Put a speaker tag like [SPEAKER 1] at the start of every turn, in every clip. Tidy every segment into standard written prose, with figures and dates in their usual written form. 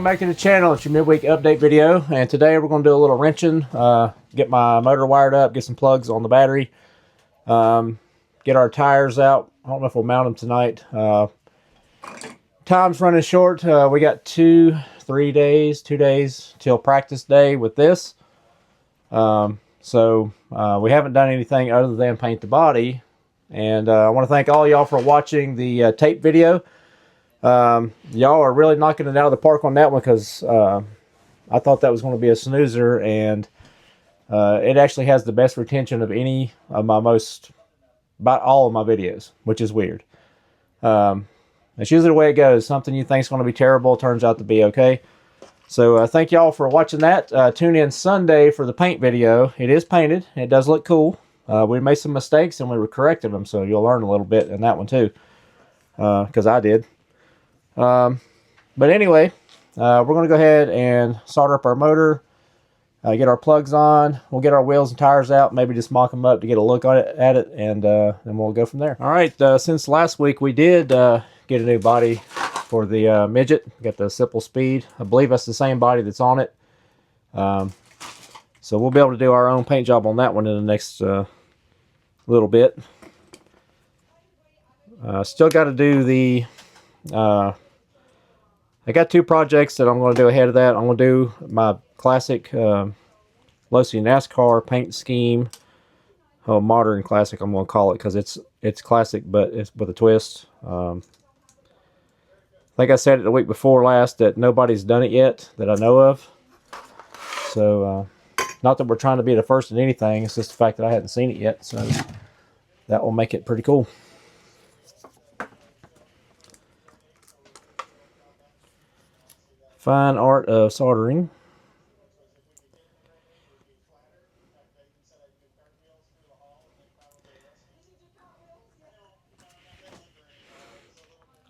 [SPEAKER 1] back to the channel. It's your midweek update video, and today we're going to do a little wrenching, get my motor wired up, get some plugs on the battery, get our tires out. I don't know if we'll mount them tonight. Time's running short. We got 2 days till practice day with this. So we haven't done anything other than paint the body, and I want to thank all y'all for watching the tape video. Y'all are really knocking it out of the park on that one, because I thought that was going to be a snoozer, and it actually has the best retention of any of my about all of my videos, which is weird. It's usually the way it goes. Something you think is going to be terrible turns out to be okay. So thank y'all for watching that. Tune in Sunday for the paint video. It is painted. It does look cool. We made some mistakes and we corrected them, so you'll learn a little bit in that one too, because I did. But anyway, we're going to go ahead and solder up our motor, get our plugs on. We'll get our wheels and tires out, maybe just mock them up to get a look at it, and then we'll go from there. All right, since last week we did get a new body for the midget. Got the simple speed. I believe that's the same body that's on it. So we'll be able to do our own paint job on that one in the next little bit. Still got to do the I got 2 projects that I'm going to do ahead of that. I'm going to do my classic Losi NASCAR paint scheme. Oh, modern classic I'm going to call it, because it's classic, but it's with a twist. Like I said it the week before last, that nobody's done it yet that I know of. So not that we're trying to be the first in anything, it's just the fact that I hadn't seen it yet, so that will make it pretty cool. Fine art of soldering.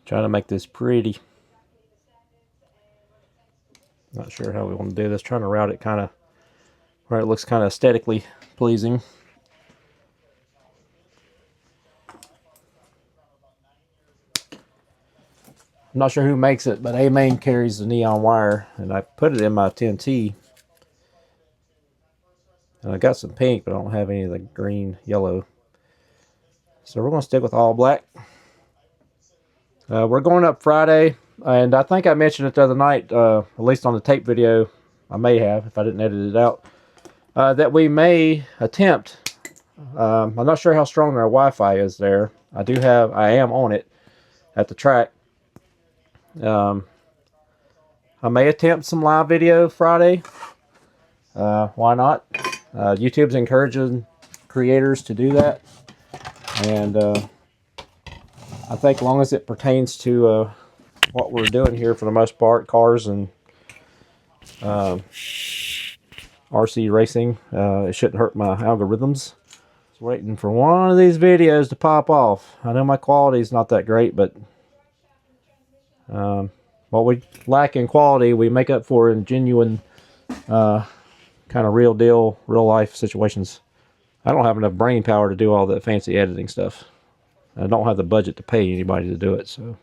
[SPEAKER 1] Trying to make this pretty. Not sure how we want to do this. Trying to route it kind of where it looks kind of aesthetically pleasing. I'm not sure who makes it, but A-Main carries the neon wire, and I put it in my 10T. And I got some pink, but I don't have any of the green, yellow. So we're going to stick with all black. We're going up Friday, and I think I mentioned it the other night, at least on the tape video. I may have, if I didn't edit it out, that we may attempt. I'm not sure how strong our Wi-Fi is there. I am on it at the track. I may attempt some live video Friday. Why not? YouTube's encouraging creators to do that, and I think as long as it pertains to what we're doing here, for the most part, cars and RC racing, it shouldn't hurt my algorithms. Just waiting for one of these videos to pop off. I know my quality is not that great, but what we lack in quality, we make up for in genuine, kind of real deal, real life situations. I don't have enough brain power to do all that fancy editing stuff. I don't have the budget to pay anybody to do it, so.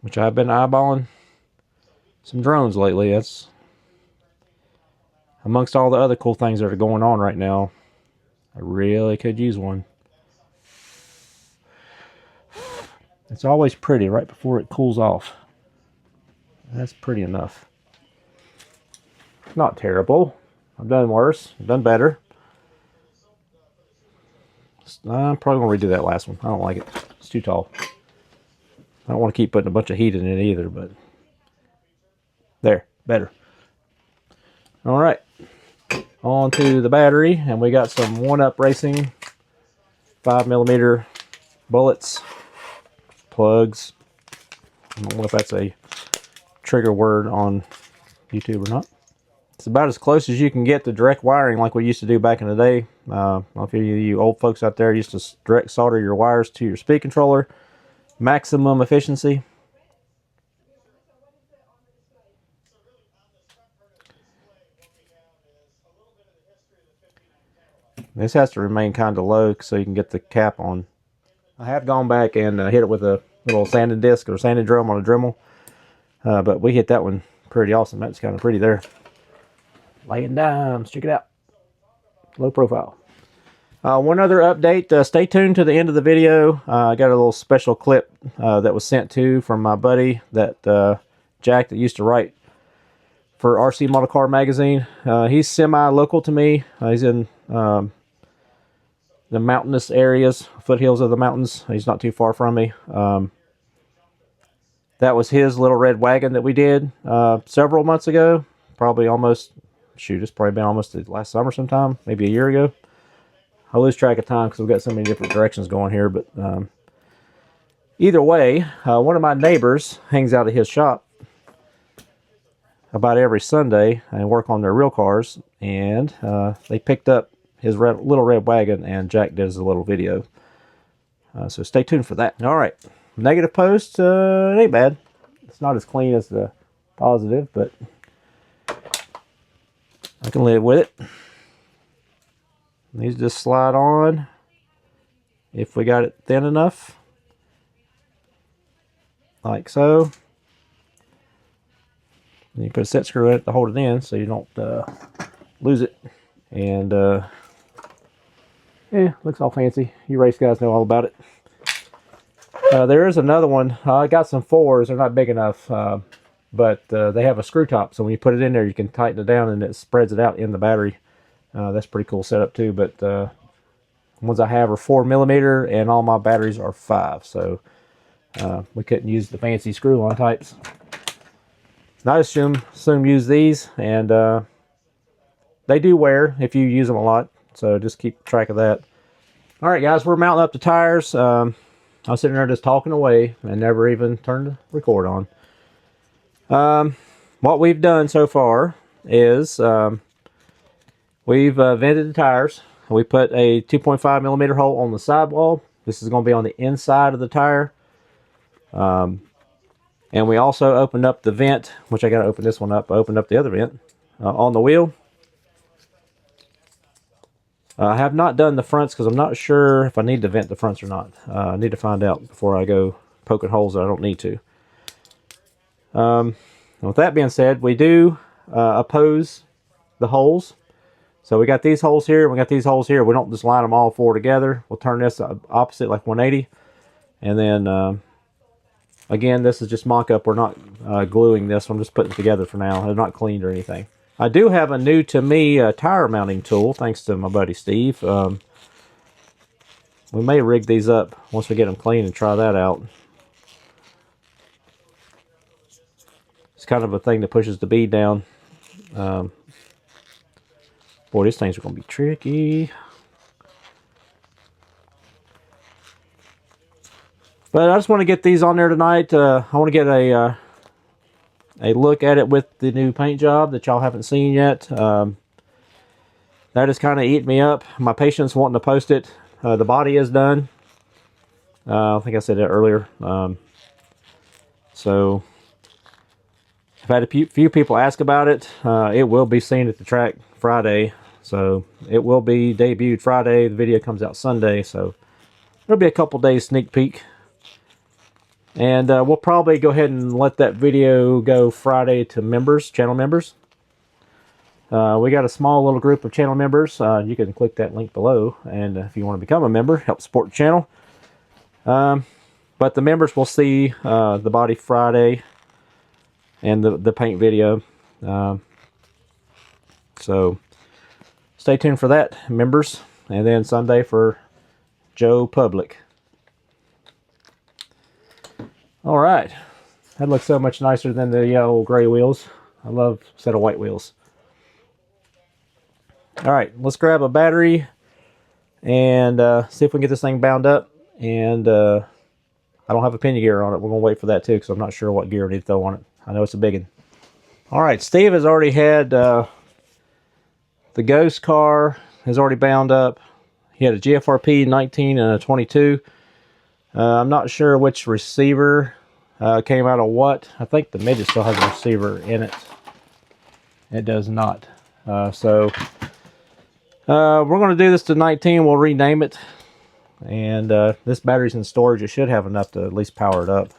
[SPEAKER 1] Which I've been eyeballing some drones lately. That's amongst all the other cool things that are going on right now. I really could use one. It's always pretty right before it cools off. That's pretty enough. Not terrible. I've done worse. I've done better. I'm probably going to redo that last one. I don't like it. It's too tall. I don't want to keep putting a bunch of heat in it either, but there, better. All right. On to the battery, and we got some 1-Up Racing 5mm bullets, plugs. I don't know if that's a trigger word on YouTube or not. It's about as close as you can get to direct wiring like we used to do back in the day. I don't know if any of you old folks out there used to direct solder your wires to your speed controller. Maximum efficiency. This has to remain kind of low so you can get the cap on. I have gone back and hit it with a little sanding disc or sanding drum on a Dremel. But we hit that one pretty awesome. That's kind of pretty there. Laying down. Check it out. Low profile. One other update. Stay tuned to the end of the video. I got a little special clip that was sent to from my buddy, that Jack, that used to write for RC Model Car Magazine. He's semi-local to me. He's in the mountainous areas, foothills of the mountains. He's not too far from me. That was his little red wagon that we did several months ago. Probably almost, shoot, it's probably been almost last summer sometime, maybe a year ago. I lose track of time because we've got so many different directions going here. But either way, one of my neighbors hangs out at his shop about every Sunday and work on their real cars. And they picked up his little red wagon, and Jack does a little video. So stay tuned for that. All right. Negative post, it ain't bad. It's not as clean as the positive, but I can live with it. These just slide on if we got it thin enough, like so. And you put a set screw in it to hold it in so you don't lose it. And yeah, looks all fancy. You race guys know all about it. There is another one. I got some 4s. They're not big enough, but they have a screw top. So when you put it in there, you can tighten it down and it spreads it out in the battery. That's a pretty cool setup too. But the ones I have are 4mm, and all my batteries are 5. So we couldn't use the fancy screw-on types. And I assume use these, and they do wear if you use them a lot. So just keep track of that. All right, guys, we're mounting up the tires. I was sitting there just talking away and never even turned the record on. What we've done so far is we've vented the tires. We put a 2.5mm hole on the sidewall. This is going to be on the inside of the tire. And we also opened up the vent, which I got to open this one up. I opened up the other vent on the wheel. I have not done the fronts because I'm not sure if I need to vent the fronts or not. I need to find out before I go poking holes that I don't need to. With that being said, we do oppose the holes. So we got these holes here, and we got these holes here. We don't just line them all 4 together. We'll turn this opposite, like 180. And then, again, this is just mock-up. We're not gluing this. I'm just putting it together for now. They're not cleaned or anything. I do have a new to me tire mounting tool, thanks to my buddy Steve. We may rig these up once we get them clean and try that out. It's kind of a thing that pushes the bead down. Boy, these things are going to be tricky. But I just want to get these on there tonight. I want to get a look at it with the new paint job that y'all haven't seen yet. That is kind of eating me up. My patient's wanting to post it. The body is done. I think I said that earlier. So I've had a few people ask about it. It will be seen at the track Friday. So it will be debuted Friday. The video comes out Sunday. So it'll be a couple days sneak peek. And we'll probably go ahead and let that video go Friday to members, channel members. We got a small little group of channel members. You can click that link below, and if you want to become a member, help support the channel. But the members will see the body Friday and the paint video. So stay tuned for that, members. And then Sunday for Joe Public. All right, that looks so much nicer than the old gray wheels. I love a set of white wheels. All right, let's grab a battery and see if we can get this thing bound up. And I don't have a pinion gear on it. We're gonna wait for that too, because I'm not sure what gear I need to throw on it. I know it's a big one. All right, Steve has already had the Ghost car has already bound up. He had a GFRP 19 and a 22. I'm not sure which receiver came out of what. I think the midget still has a receiver in it. It does not. So We're going to do this to 19. We'll rename it. And this battery's in storage. It should have enough to at least power it up.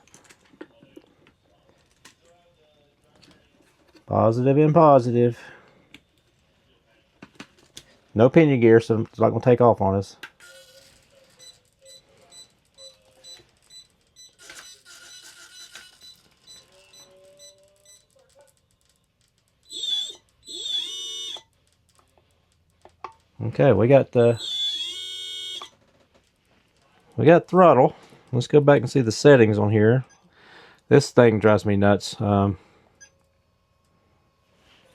[SPEAKER 1] Positive and positive. No pinion gear, so it's not going to take off on us. Okay, we got throttle. Let's go back and see the settings on here. This thing drives me nuts. I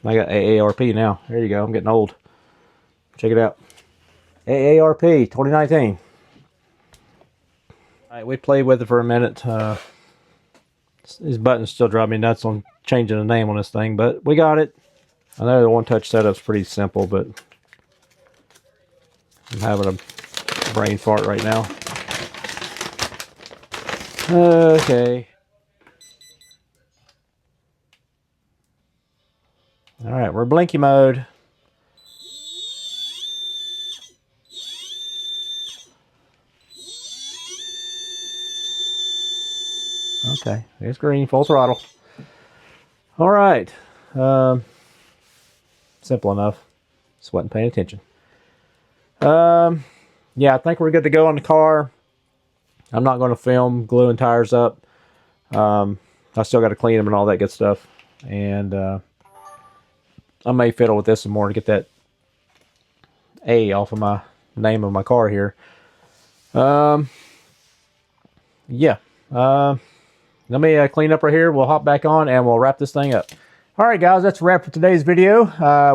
[SPEAKER 1] got AARP now. There you go. I'm getting old. Check it out. AARP 2019. Alright, we played with it for a minute. These buttons still drive me nuts on changing the name on this thing, but we got it. I know the one-touch setup's pretty simple, but I'm having a brain fart right now. Okay. Alright, we're blinky mode. Okay, it's green, full throttle. Alright. Simple enough. Just wasn't paying attention. Yeah, I think we're good to go on the car. I'm not going to film gluing tires up. I still got to clean them and all that good stuff. And I may fiddle with this some more to get that A off of my name of my car here. Yeah. Let me clean up right here. We'll hop back on and we'll wrap this thing up. Alright guys, that's a wrap for today's video.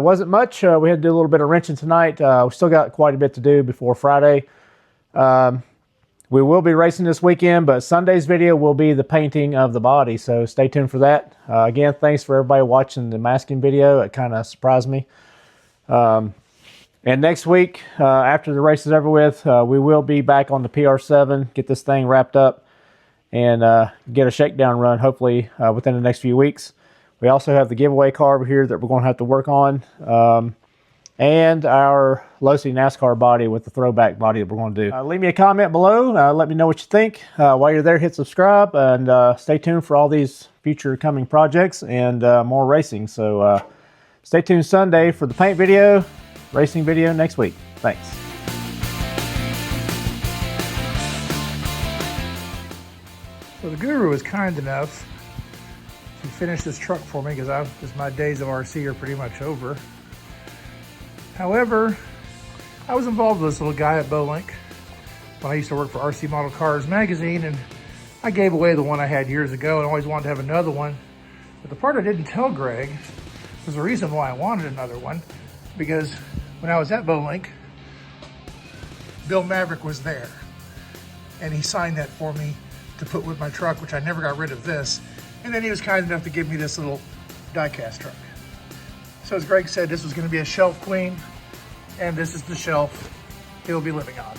[SPEAKER 1] Wasn't much. We had to do a little bit of wrenching tonight. We still got quite a bit to do before Friday. We will be racing this weekend, but Sunday's video will be the painting of the body, so stay tuned for that. Again, thanks for everybody watching the masking video. It kind of surprised me. And next week, after the race is over with, we will be back on the PR7, get this thing wrapped up, and get a shakedown run, hopefully within the next few weeks. We also have the giveaway car over here that we're going to have to work on. And our Losi NASCAR body with the throwback body that we're going to do. Leave me a comment below. Let me know what you think. While you're there, hit subscribe and stay tuned for all these future coming projects and more racing. So stay tuned Sunday for the paint video, racing video next week. Thanks.
[SPEAKER 2] So the guru was kind enough to finish this truck for me because my days of RC are pretty much over. However, I was involved with this little guy at Bowlink when I used to work for RC Model Cars magazine, and I gave away the one I had years ago and always wanted to have another one. But the part I didn't tell Greg was the reason why I wanted another one, because when I was at Bowlink, Bill Maverick was there, and he signed that for me to put with my truck, which I never got rid of this. And then he was kind enough to give me this little die-cast truck. So as Greg said, this was going to be a shelf queen, and this is the shelf he'll be living on.